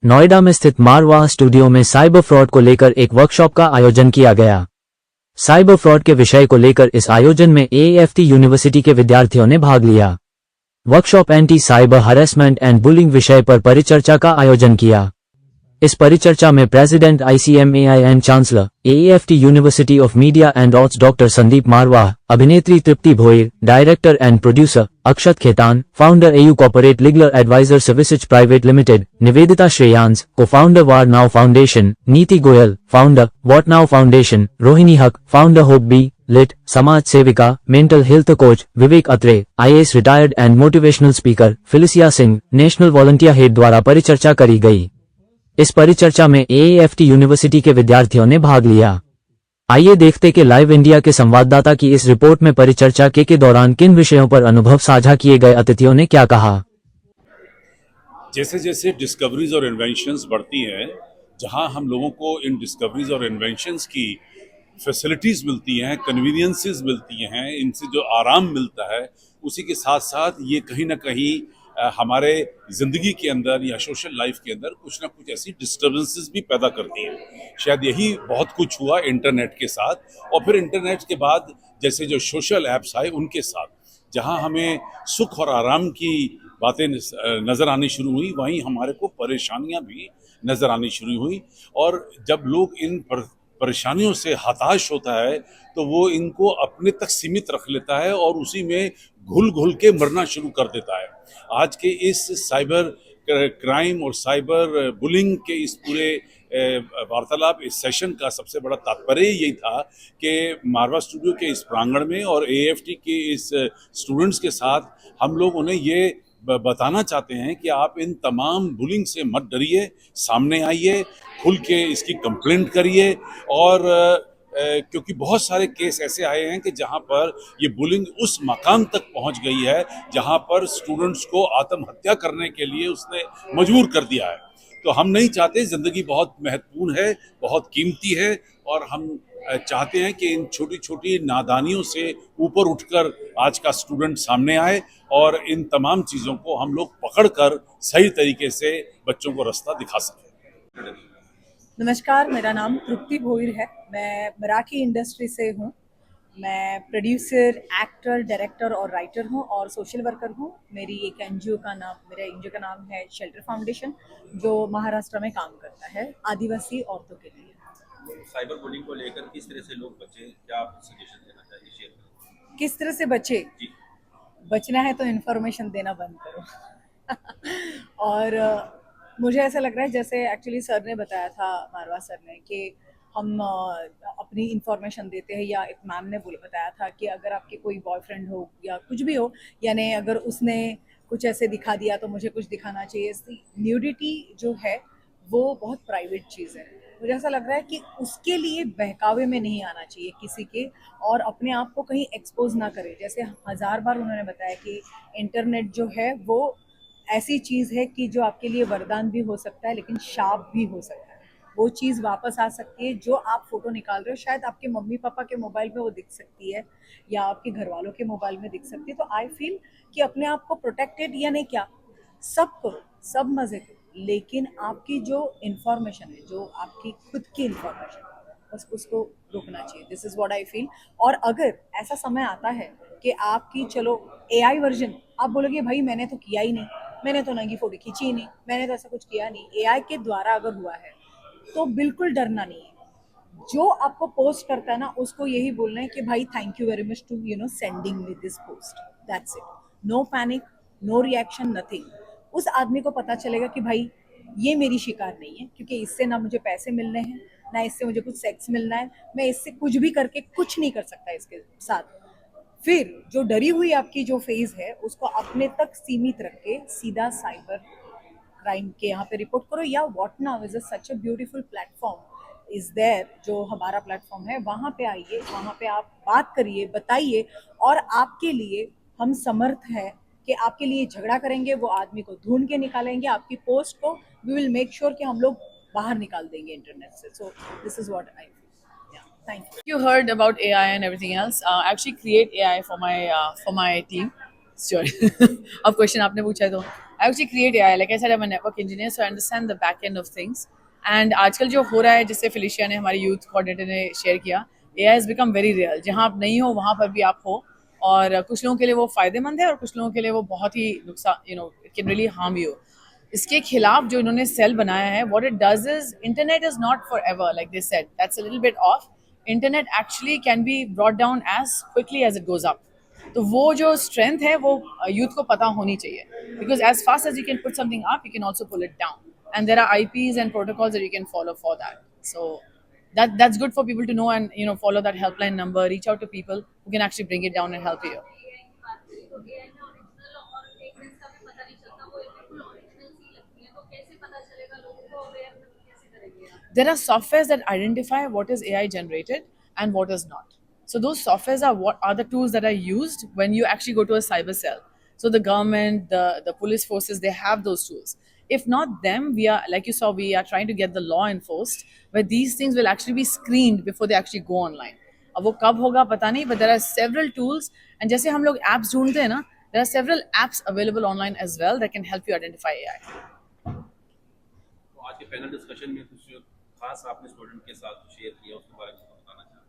नोएडा में स्थित मारवाह स्टूडियो में साइबर फ्रॉड को लेकर एक वर्कशॉप का आयोजन किया गया। साइबर फ्रॉड के विषय को लेकर इस आयोजन में एएफटी यूनिवर्सिटी के विद्यार्थियों ने भाग लिया। Workshop anti cyber harassment and bullying विषय पर परिचर्चा का आयोजन किया। इस परिचर्चा में president ICMAI and chancellor AFT university of media and arts doctor Sandeep Marwah, अभिनेत्री Tripti Bhoir, director and producer Akshat Khetan, founder AU corporate legal adviser services private limited, Nivedita Shreyans, co founder war now foundation, Neeti Goyal, founder what now foundation, Rohini Haq, founder hope be lit, समाज सेविका, mental health coach Vivek Atre, IAS retired and motivational speaker Felicia Singh, national volunteer head द्वारा परिचर्चा करी गई। इस परिचर्चा में AFT university के विद्यार्थियों ने भाग लिया। आइए देखते कि लाइव इंडिया के संवाददाता की इस रिपोर्ट में परिचर्चा के दौरान किन विषयों पर अनुभव साझा किए गए, अतिथियों ने क्या कहा। जैसे जैसे डिस्कवरीज और इन्वेंशंस बढ़ती हैं, जहां हम लोगों को इन डिस्कवरीज और इन्वेंशंस की फैसिलिटीज़ मिलती हैं, कन्वीनियंसेस मिलती हैं, इनसे जो आराम मिलता है, उसी के साथ साथ ये कहीं ना कहीं हमारे ज़िंदगी के अंदर या सोशल लाइफ के अंदर कुछ ना कुछ ऐसी डिस्टर्बेंसेस भी पैदा करती हैं। शायद यही बहुत कुछ हुआ इंटरनेट के साथ, और फिर इंटरनेट के बाद जैसे जो सोशल ऐप्स आए उनके साथ, जहां हमें सुख और आराम की बातें नज़र आनी शुरू हुई, वहीं हमारे को परेशानियां भी नज़र आनी शुरू हुई। और जब लोग इन परेशानियों से हताश होता है तो वो इनको अपने तक सीमित रख लेता है और उसी में घुल घुल के मरना शुरू कर देता है। आज के इस साइबर क्राइम और साइबर बुलिंग के इस पूरे वार्तालाप, इस सेशन का सबसे बड़ा तात्पर्य यही था कि मारवा स्टूडियो के इस प्रांगण में और एएफटी के इस स्टूडेंट्स के साथ हम लोग उन्हें ये बताना चाहते हैं कि आप इन तमाम बुलिंग से मत डरिए, सामने आइए, खुल के इसकी कंप्लेंट करिए। और क्योंकि बहुत सारे केस ऐसे आए हैं कि जहां पर ये बुलिंग उस मकाम तक पहुंच गई है जहां पर स्टूडेंट्स को आत्महत्या करने के लिए उसने मजबूर कर दिया है। तो हम नहीं चाहते, ज़िंदगी बहुत महत्वपूर्ण है, बहुत कीमती है, और हम चाहते हैं कि इन छोटी छोटी नादानियों से ऊपर उठकर आज का स्टूडेंट सामने आए और इन तमाम चीज़ों को हम लोग पकड़कर सही तरीके से बच्चों को रास्ता दिखा सकें। नमस्कार, मेरा नाम तृप्ति भोईर है। मैं मराठी इंडस्ट्री से हूँ। मैं प्रोड्यूसर, एक्टर, डायरेक्टर और राइटर हूँ और सोशल वर्कर हूँ। मेरा एनजीओ का नाम है शेल्टर फाउंडेशन, जो महाराष्ट्र में काम करता है आदिवासी औरतों के लिए। साइबर बुलिंग को लेकर किस तरह से लोग बचें, क्या आप सजेशन देना चाहिए, शेयर करें? किस तरह से बचे? बचना है तो इन्फॉर्मेशन देना बंद करो। और मुझे ऐसा लग रहा है, जैसे एक्चुअली सर ने बताया था, मारवा सर ने, कि हम अपनी इंफॉर्मेशन देते हैं, या एक मैम ने बताया था कि अगर आपके कोई बॉयफ्रेंड हो या कुछ भी हो, यानी अगर उसने कुछ ऐसे दिखा दिया तो मुझे कुछ दिखाना चाहिए। न्यूडिटी जो है वो बहुत प्राइवेट चीज़ है। मुझे ऐसा लग रहा है कि उसके लिए बहकावे में नहीं आना चाहिए किसी के, और अपने आप को कहीं एक्सपोज ना करे। जैसे 1000 बार उन्होंने बताया कि इंटरनेट जो है वो ऐसी चीज़ है कि जो आपके लिए वरदान भी हो सकता है, लेकिन शाप भी हो सकता है। वो चीज़ वापस आ सकती है। जो आप फोटो निकाल रहे हो, शायद आपके मम्मी पापा के मोबाइल में वो दिख सकती है, या आपके घर वालों के मोबाइल में दिख सकती है। तो आई फील कि अपने आप को प्रोटेक्टेड, यानी क्या, सब करो, सब मज़े करो, लेकिन आपकी जो इन्फॉर्मेशन है, जो आपकी खुद की इन्फॉर्मेशन है, बस उसको रोकना चाहिए। This is what I feel. और अगर ऐसा समय आता है कि आपकी, चलो AI वर्जन, आप बोलोगे भाई मैंने तो किया ही नहीं, मैंने तो नंगी फोटो खींची ही नहीं, मैंने तो ऐसा कुछ किया नहीं, AI के द्वारा अगर हुआ है तो बिल्कुल डरना नहीं है। जो आपको पोस्ट करता है ना, उसको यही बोलना है कि भाई thank you very much to sending me this post, that's it. No panic, no reaction, nothing. उस आदमी को पता चलेगा कि भाई ये मेरी शिकार नहीं है, क्योंकि इससे ना मुझे पैसे मिलने हैं, ना इससे मुझे कुछ सेक्स मिलना है, मैं इससे कुछ भी करके कुछ नहीं कर सकता इसके साथ। फिर जो डरी हुई आपकी जो फेज है, उसको अपने तक सीमित रख के सीधा साइबर क्राइम के यहाँ पे रिपोर्ट करो, या what now is such a beautiful platform is there, जो हमारा प्लेटफॉर्म है, वहाँ पे आइए, वहाँ पे आप बात करिए, बताइए, और आपके लिए हम समर्थ हैं कि आपके लिए झगड़ा करेंगे, वो आदमी को ढूंढ के निकालेंगे, आपकी पोस्ट को वी विल मेक श्योर कि हम लोग बाहर निकाल देंगे इंटरनेट से। So this is what I feel. Thank you. You heard about AI and everything else. I actually create AI for my team. Sure. अब क्वेश्चन आपने पूछा है तो I actually create AI. Like I said, I'm a network engineer, so I understand the back end of things. And आजकल जो हो रहा है, जिससे फिलिशिया ने, हमारे यूथ कोऑर्डिनेटर ने शेयर किया, AI has become very real. जहाँ आप नहीं हो वहाँ पर भी आप हो, और कुछ लोगों के लिए वो फायदेमंद है और कुछ लोगों के लिए वो बहुत ही नुकसान, it can really harm you. इसके खिलाफ जो इन्होंने सेल बनाया है, what it does is, internet is not forever, like they said, that's a little bit off. Internet actually can be brought down as quickly as it goes up. तो वो जो strength है वो youth को पता होनी चाहिए, because as fast as you can put something up, you can also pull it down, and there are IPs and protocols that you can follow for that. So that's good for people to know, and follow that helpline number, reach out to people who can actually bring it down and help you. There are softwares that identify what is AI generated and what is not. So those softwares are what are the tools that are used when you actually go to a cyber cell. So the government, the police forces, they have those tools. If not them, we are, like you saw, we are trying to get the law enforced, where these things will actually be screened before they actually go online. अब वो कब होगा पता नहीं, but there are several tools, and जैसे हम लोग apps ढूंढते हैं ना, there are several apps available online as well that can help you identify AI. तो आज के पैनल डिस्कशन में कुछ खास आपने स्टूडेंट के साथ शेयर किया, उसके बारे में बताना चाहूँ.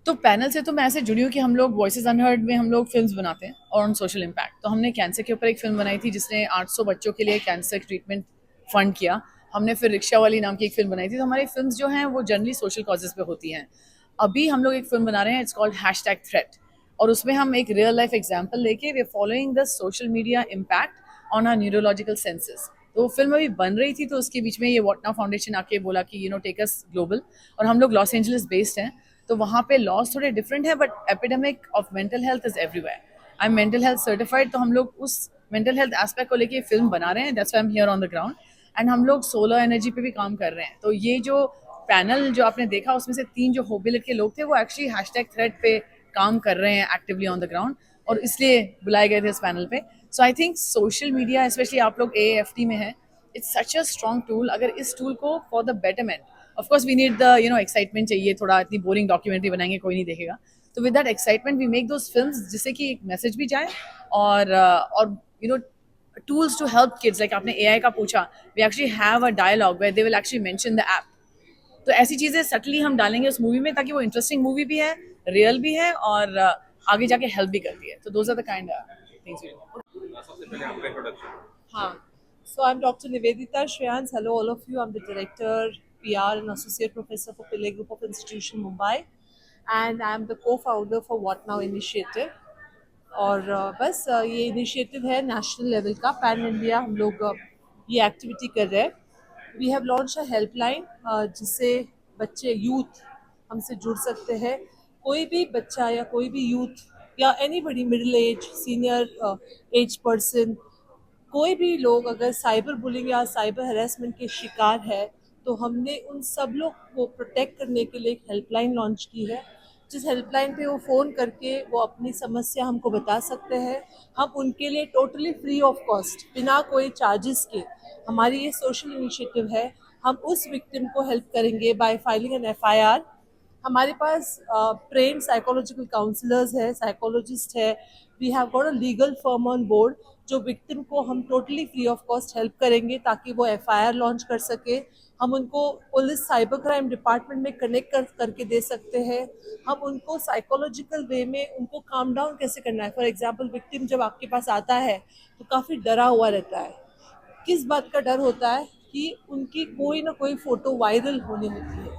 तो पैनल से तो मैं ऐसे जुड़ी हूँ कि हम लोग वॉइसेस अनहर्ड में हम लोग फिल्म्स बनाते हैं और ऑन सोशल इम्पैक्ट. तो हमने कैंसर के ऊपर एक फिल्म बनाई थी जिसने 800 बच्चों के लिए कैंसर ट्रीटमेंट फंड किया. हमने फिर रिक्शा वाली नाम की एक फिल्म बनाई थी. तो हमारी फिल्म्स जो हैं वो जनरली सोशल कॉजेज पे होती हैं. अभी हम लोग एक फिल्म बना रहे हैं, इट्स कॉल्ड #थ्रेट, और उसमें हम एक रियल लाइफ एग्जाम्पल लेके we are following the social media impact on our neurological senses. तो वो फिल्म अभी बन रही थी, तो उसके बीच में ये व्हाट नाउ फाउंडेशन आके बोला कि टेक अस ग्लोबल, और हम लोग लॉस एंजलिस बेस्ड हैं. तो वहाँ पे लॉस थोड़े डिफरेंट है, but epidemic of mental health is everywhere. I am mental health certified, तो हम लोग उस मेंटल हेल्थ एस्पेक्ट को लेके फिल्म बना रहे हैं. That's why I am here on the ground. And हम लोग सोलर एनर्जी पे भी काम कर रहे हैं. तो ये जो पैनल जो आपने देखा, उसमें से 3 जो होबिलिट के लोग थे, वो एक्चुअली #थ्रेट पे काम कर रहे हैं एक्टिवली ऑन द ग्राउंड, और इसलिए बुलाए गए थे इस पैनल पे. So I think social media, specially आप लोग AAFT में हैं, it's such a strong tool. अगर इस टूल को for the betterment, of course we need the excitement चाहिए थोड़ा. इतनी बोरिंग डॉक्यूमेंट्री बनाएंगे कोई नहीं देखेगा. तो with that excitement we make those films, जिससे कि एक मैसेज भी जाए, और tools to help kids. Like आपने AI का पूछा, we actually have a dialogue where they will actually mention the app. तो ऐसी चीजें सटली हम डालेंगे उस मूवी में, ताकि वो इंटरेस्टिंग मूवी भी है, रियल भी है, और आगे जाके हेल्प भी करती है. तो those are the kind things we do. सबसे पहले आपका इंट्रोडक्शन. हाँ. So I'm Dr. Nivedita Shreyans. Hello, all of you. I'm the Director, PR and Associate Professor for Pillai Group of Institution, Mumbai. And I'm the co-founder for What Now Initiative. और बस ये initiative है national level का, pan India हम लोग ये activity कर रहे हैं. We have launch a helpline जिससे बच्चे, यूथ हमसे जुड़ सकते हैं. कोई भी बच्चा या कोई भी यूथ या anybody, middle age, senior age person, कोई भी लोग अगर साइबर बुलिंग या साइबर हरासमेंट के शिकार है, तो हमने उन सब लोग को प्रोटेक्ट करने के लिए एक हेल्पलाइन लॉन्च की है. जिस हेल्पलाइन पे वो फ़ोन करके वो अपनी समस्या हमको बता सकते हैं. हम उनके लिए टोटली फ्री ऑफ कॉस्ट, बिना कोई चार्जेस के, हमारी ये सोशल इनिशिएटिव है. हम उस विक्टिम को हेल्प करेंगे बाय फाइलिंग एन FIR. हमारे पास ट्रेन्ड साइकोलॉजिकल काउंसलर्स है, साइकोलॉजिस्ट है. We have got a legal firm on board, जो विक्टिम को हम totally free of cost help करेंगे ताकि वो FIR लॉन्च कर सके. हम उनको पुलिस साइबर क्राइम डिपार्टमेंट में कनेक्ट करके दे सकते हैं. हम उनको साइकोलॉजिकल वे में उनको काम डाउन कैसे करना है. फॉर एग्जांपल, विक्टिम जब आपके पास आता है तो काफ़ी डरा हुआ रहता है. किस बात का डर होता है कि उनकी कोई ना कोई फ़ोटो वायरल होने होती है,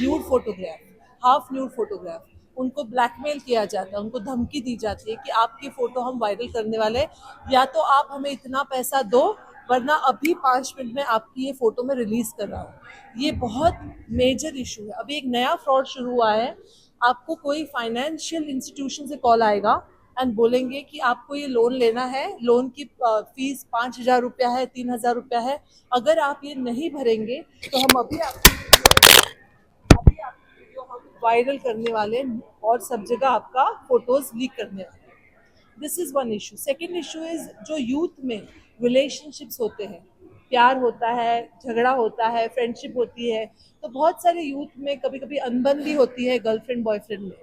nude photograph, half nude photograph. उनको ब्लैकमेल किया जाता है, उनको धमकी दी जाती है कि आपकी फ़ोटो हम वायरल करने वाले हैं, या तो आप हमें इतना पैसा दो, वरना अभी 5 मिनट में आपकी ये फ़ोटो मैं रिलीज़ कर रहा हूँ. ये बहुत मेजर इशू है. अभी एक नया फ्रॉड शुरू हुआ है. आपको कोई फाइनेंशियल इंस्टीट्यूशन से कॉल आएगा एंड बोलेंगे कि आपको ये लोन लेना है, लोन की फीस 5,000 रुपया है, 3,000 रुपया है. अगर आप ये नहीं भरेंगे तो हम अभी आपकी वीडियो हम वायरल करने वाले और सब जगह आपका फ़ोटोज़ लीक करने वाले. This is one issue. Second issue is जो यूथ में रिलेशनशिप्स होते हैं, प्यार होता है, झगड़ा होता है, फ्रेंडशिप होती है. तो बहुत सारे यूथ में कभी कभी अनबन भी होती है गर्लफ्रेंड बॉयफ्रेंड में.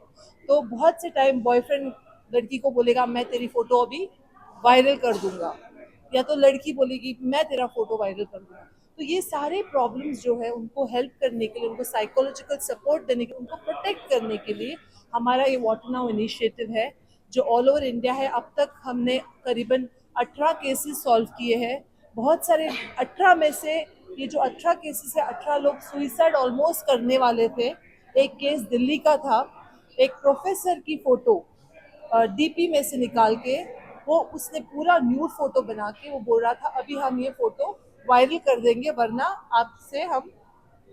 तो बहुत से टाइम बॉयफ्रेंड लड़की को बोलेगा मैं तेरी फ़ोटो अभी वायरल कर दूंगा, या तो लड़की बोलेगी मैं तेरा फोटो वायरल कर दूंगा। तो ये सारे प्रॉब्लम्स जो है उनको हेल्प करने के लिए, उनको साइकोलॉजिकल सपोर्ट देने के लिए, उनको प्रोटेक्ट करने के लिए हमारा ये व्हाट नाउ इनिशिएटिव है जो ऑल ओवर इंडिया है। अब तक हमने करीबन 18 केसेस सॉल्व किए हैं। बहुत सारे 18 में से ये जो 18 केसेस है, 18 लोग सुइसाइड ऑलमोस्ट करने वाले थे। एक केस दिल्ली का था, एक प्रोफेसर की फोटो डीपी में से निकाल के वो उसने पूरा न्यूड फोटो बना के वो बोल रहा था अभी हम ये फोटो वायरल कर देंगे वरना आपसे हम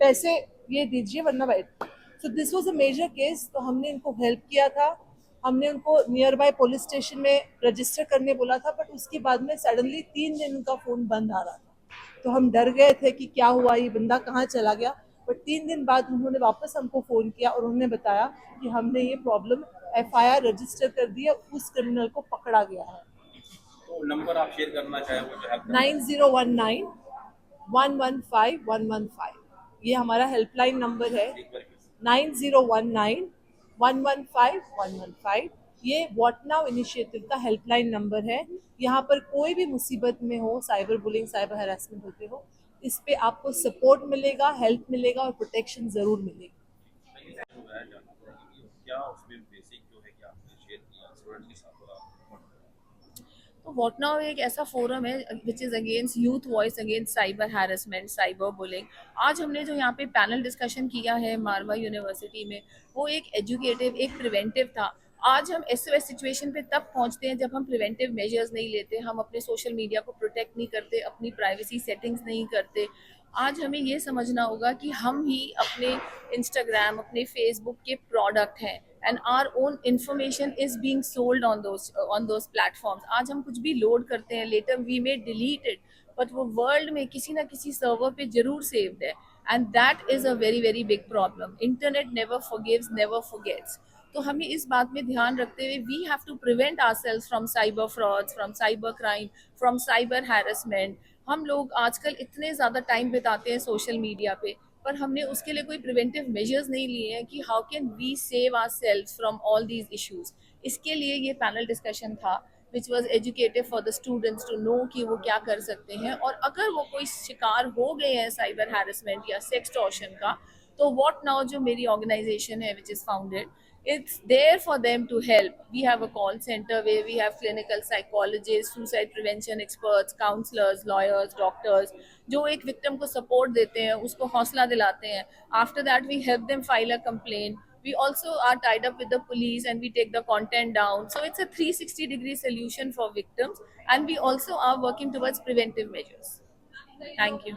पैसे ये दीजिए वरना viral. So this was a major case. तो हमने इनको हेल्प किया था, हमने उनको नियर बाय पुलिस स्टेशन में रजिस्टर करने बोला था, बट उसके बाद में सडनली 3 दिन उनका फोन बंद आ रहा था। तो हम डर गए थे कि क्या हुआ, ये बंदा कहाँ चला गया। बट 3 दिन बाद उन्होंने वापस हमको फ़ोन किया और उन्होंने बताया कि हमने ये प्रॉब्लम FIR रजिस्टर कर दी है, उस क्रिमिनल को पकड़ा गया है। तो नंबर आप शेयर करना चाहें वो जो है 9019115115 ये हमारा हेल्पलाइन नंबर है। 9019115115 ये व्हाट नाउ इनिशिएटिव का हेल्पलाइन नंबर है। यहाँ पर कोई भी मुसीबत में हो, साइबर बुलिंग, साइबर हरासमेंट होते हो, इस पे आपको सपोर्ट मिलेगा, हेल्प मिलेगा और प्रोटेक्शन जरूर मिलेगी। क्या उसमें बेसिक जो है कि आपने शेयर किया स्टूडेंट के साथ थोड़ा तो व्हाट नाउ एक ऐसा फोरम है which is against youth voice against cyber harassment, cyber bullying. आज हमने जो यहाँ पे पैनल डिस्कशन किया है मारवा यूनिवर्सिटी में, वो एक एजुकेटिव, एक प्रिवेंटिव था। आज हम SOS सिचुएशन पे तब पहुँचते हैं जब हम प्रिवेंटिव मेजर्स नहीं लेते, हम अपने सोशल मीडिया को प्रोटेक्ट नहीं करते, अपनी प्राइवेसी सेटिंग्स नहीं करते। आज हमें ये समझना होगा कि हम ही अपने इंस्टाग्राम, अपने फेसबुक के प्रोडक्ट हैं and our own information is being sold on those platforms. आज हम कुछ भी लोड करते हैं, later we may delete it, but वो वर्ल्ड में किसी ना किसी सर्वर पे जरूर सेव्ड है and that is a very very big problem. Internet never forgives, never forgets. तो हमें इस बात में ध्यान रखते हुए we have to prevent ourselves from cyber frauds, from cyber crime, from cyber harassment. हम लोग आजकल इतने ज़्यादा टाइम बिताते हैं सोशल मीडिया पे, पर हमने उसके लिए कोई प्रिवेंटिव मेजर्स नहीं लिए हैं कि how can we save ourselves from all these issues. इसके लिए ये पैनल डिस्कशन था which was educative for the students to know कि वो क्या कर सकते हैं, और अगर वो कोई शिकार हो गए हैं साइबर हैरेसमेंट या सेक्सटॉर्शन का, तो व्हाट नाउ जो मेरी ऑर्गेनाइजेशन है which is founded, it's there for them to help. We have a call center where we have clinical psychologists, suicide prevention experts, counselors, lawyers, doctors, जो एक victim को support देते हैं, उसको हौसला दिलाते हैं. After that we help them file a complaint. We also are tied up with the police and we take the content down. So it's a 360-degree solution for victims, and we also are working towards preventive measures. Thank you.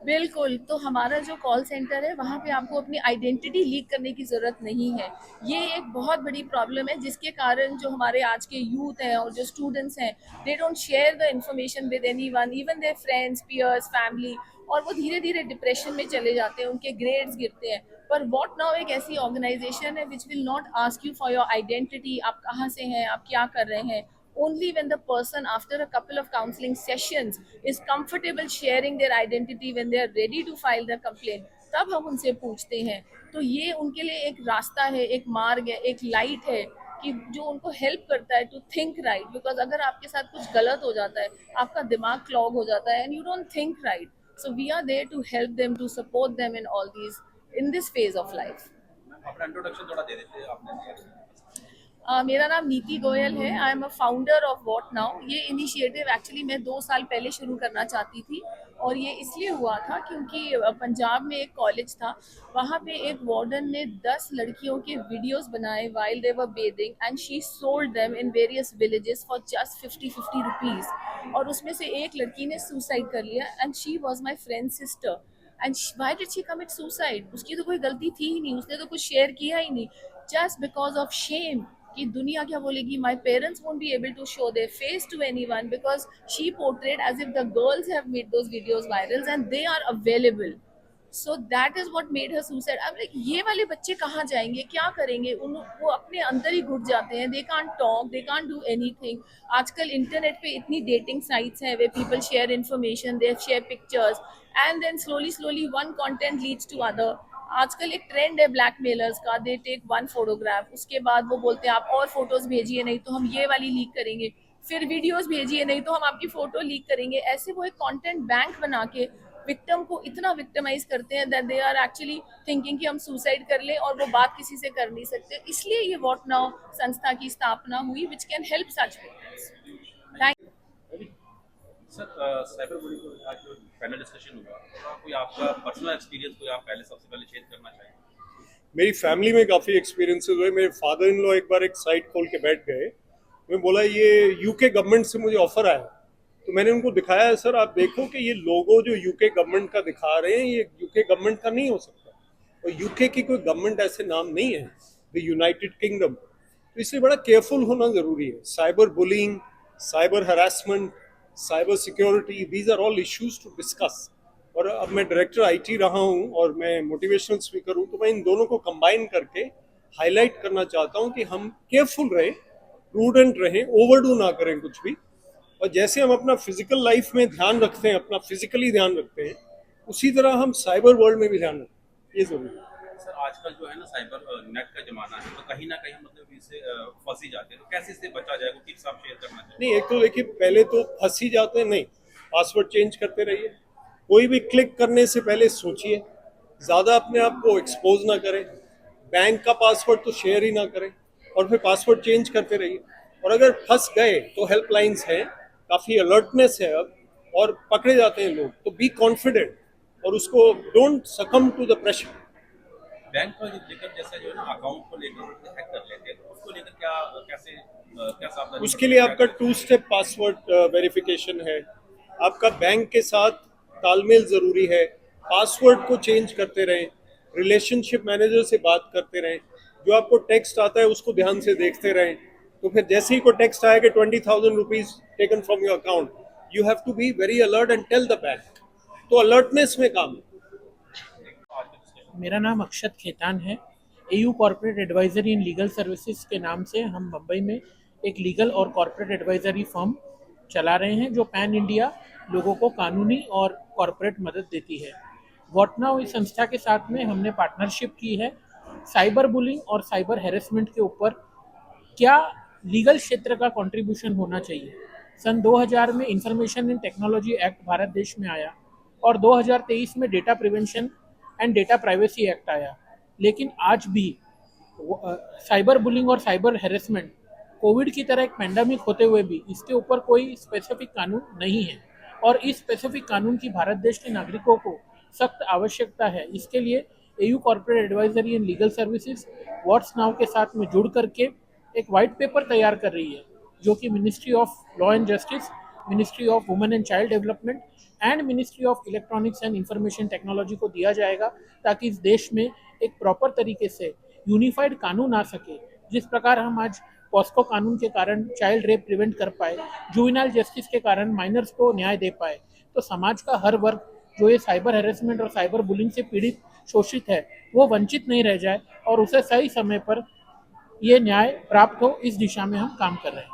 बिल्कुल, तो हमारा जो call centre है वहाँ पे आपको अपनी identity leak करने की ज़रूरत नहीं है। ये एक बहुत बड़ी प्रॉब्लम है जिसके कारण जो हमारे आज के यूथ हैं और जो स्टूडेंट्स हैं, they don't share the information with anyone, even their friends, peers, family, और वो धीरे धीरे डिप्रेशन में चले जाते हैं, उनके ग्रेड्स गिरते हैं। पर व्हाट नाउ एक ऐसी ऑर्गेनाइजेशन है which will not ask you for your identity, आप कहाँ से हैं, आप क्या कर रहे हैं। Only when the person, after a couple of counseling sessions, is comfortable sharing their identity, when they are ready to file their complaint, तब हम उनसे पूछते हैं। तो ये उनके लिए एक रास्ता है, एक मार्ग है, एक लाइट है कि जो उनको हेल्प करता है टू थिंक राइट। बिकॉज अगर आपके साथ कुछ गलत हो जाता है, आपका दिमाग क्लॉग हो जाता है and you don't think right, so we are there to help them, to support them in all these, in this phase of life. अपना इंट्रोडक्शन थोड़ा दे देते आपने। मेरा नाम नीति गोयल है। I am a founder of what now. ये initiative actually मैं 2 साल पहले शुरू करना चाहती थी, और ये इसलिए हुआ था क्योंकि पंजाब में एक कॉलेज था, वहाँ पे एक वार्डन ने 10 लड़कियों के वीडियोस बनाए while they were bathing and she sold them in various villages for just 50 rupees. और उसमें से एक लड़की ने सुसाइड कर लिया and she was my friend sister. And why did she commit suicide? उसकी तो कोई गलती थी ही नहीं, उसने तो कुछ शेयर किया ही नहीं, जस्ट बिकॉज ऑफ शेम कि दुनिया क्या बोलेगी। My parents won't be able to show their face to anyone because she portrayed as if the girls have made those videos viral and they are available. So that is what made her suicide. अब like ये वाले बच्चे कहाँ जाएंगे, क्या करेंगे? वो अपने अंदर ही घुट जाते हैं, they can't talk, they can't do anything. आजकल इंटरनेट पे इतनी डेटिंग साइट्स हैं where people share information, they share pictures, and then slowly one content leads to other. आजकल एक ट्रेंड है ब्लैकमेलर्स का, दे टेक वन फोटोग्राफ, उसके बाद वो बोलते हैं आप और फोटोज भेजिए नहीं तो हम ये वाली लीक करेंगे, फिर वीडियोस भेजिए नहीं तो हम आपकी फोटो लीक करेंगे। ऐसे वो एक कंटेंट बैंक बना के विक्टिम को इतना विक्टिमाइज करते हैं that they are actually thinking कि हम सुसाइड कर लें, और वो बात किसी से कर नहीं सकते। इसलिए ये व्हाट नाउ संस्था की स्थापना हुई which can help such victims. Thank sir, cyber bullying को आज जो पैनल डिस्कशन हुआ, कोई आपका पर्सनल एक्सपीरियंस कोई आप पहले सबसे पहले शेयर करना चाहेंगे? मेरी फैमिली में काफ़ी एक्सपीरियंसेस हुए। मेरे फादर इन लॉ एक बार एक साइट खोल के बैठ गए। मैं बोला ये यूके गवर्नमेंट से मुझे ऑफर आया, तो मैंने उनको दिखाया, सर आप देखो कि ये लोगो जो यूके गवर्नमेंट का दिखा रहे हैं ये यूके गवर्नमेंट का नहीं हो सकता, और यूके की कोई गवर्नमेंट ऐसे नाम नहीं है, द यूनाइटेड किंगडम। तो इसलिए बड़ा केयरफुल होना ज़रूरी है। Cyber bullying, cyber harassment, cyber security, these are all issues to discuss. और अब मैं डायरेक्टर आईटी रहा हूँ और मैं मोटिवेशनल स्पीकर हूँ, तो मैं इन दोनों को कंबाइन करके हाईलाइट करना चाहता हूँ कि हम केयरफुल रहें, प्रूडेंट रहें, ओवरडू ना करें कुछ भी। और जैसे हम अपना फिजिकल लाइफ में ध्यान रखते हैं, अपना फिजिकली ध्यान रखते हैं, उसी तरह हम साइबर वर्ल्ड में भी ध्यान रखें, ये जरूरी है। सर, आजकल जो है ना साइबर नेट का जमाना है, तो कहीं ना कहीं मतलब इससे फंसी जाते हैं, तो कैसे इससे बचा जाए, वो टिप्स आप शेयर करना चाहिए? नहीं, एक तो देखिए, पहले तो फंसी जाते हैं, नहीं, पासवर्ड चेंज करते रहिए। कोई भी क्लिक करने से पहले सोचिए, ज़्यादा अपने आप को एक्सपोज ना करें। बैंक का पासवर्ड तो शेयर ही ना करें, और फिर पासवर्ड चेंज करते रहिए। और अगर फंस गए तो हेल्पलाइंस हैं, काफ़ी अलर्टनेस है अब, और पकड़े जाते हैं लोग, तो बी कॉन्फिडेंट और उसको डोंट सकम टू द प्रेशर। बैंक का जो जिक्र जैसा जो है ना अकाउंट को लेकर हैक कर लेते हैं, तो उसको लेकर क्या सावधानी? उसके लिए आपका 2 स्टेप पासवर्ड वेरिफिकेशन है, आपका बैंक के साथ तालमेल ज़रूरी है, पासवर्ड को चेंज करते रहें, रिलेशनशिप मैनेजर से बात करते रहें, जो आपको टेक्स्ट आता है उसको ध्यान से देखते रहें। तो फिर जैसे ही कोई टेक्स्ट आया कि 20,000 rupees taken from your account, you have to be very alert and tell the bank. तो अलर्टनेस में काम है। मेरा नाम अक्षत खेतान है। AU corporate advisory in legal services के नाम से हम मुंबई में एक लीगल और कॉर्पोरेट एडवाइजरी फर्म चला रहे हैं, जो पैन इंडिया लोगों को कानूनी और कॉर्पोरेट मदद देती है। व्हाट नाउ इस संस्था के साथ में हमने पार्टनरशिप की है साइबर बुलिंग और साइबर हैरेसमेंट के ऊपर क्या लीगल क्षेत्र का कंट्रीब्यूशन होना चाहिए। सन 2000 में information and technology act Bharat देश में आया, और 2023 में data prevention and data privacy act आया। लेकिन आज भी साइबर बुलिंग और साइबर हैरेसमेंट कोविड की तरह एक पैंडेमिक होते हुए भी इसके ऊपर कोई स्पेसिफिक कानून नहीं है, और इस स्पेसिफिक कानून की भारत देश के नागरिकों को सख्त आवश्यकता है। इसके लिए AU corporate advisory and legal services what's now के साथ में जुड़ करके एक वाइट पेपर तैयार कर रही है, जो कि ministry of law and justice, ministry of women and child development and ministry of electronics and information technology को दिया जाएगा, ताकि इस देश में एक प्रॉपर तरीके से यूनिफाइड कानून आ सके। जिस प्रकार हम आज पॉस्को कानून के कारण चाइल्ड रेप प्रिवेंट कर पाए, जुवेनाइल जस्टिस के कारण माइनर्स को न्याय दे पाए, तो समाज का हर वर्ग जो ये साइबर हैरेसमेंट और साइबर बुलिंग से पीड़ित शोषित है, वो वंचित नहीं रह जाए और उसे सही समय पर ये न्याय प्राप्त हो, इस दिशा में हम काम कर रहे हैं।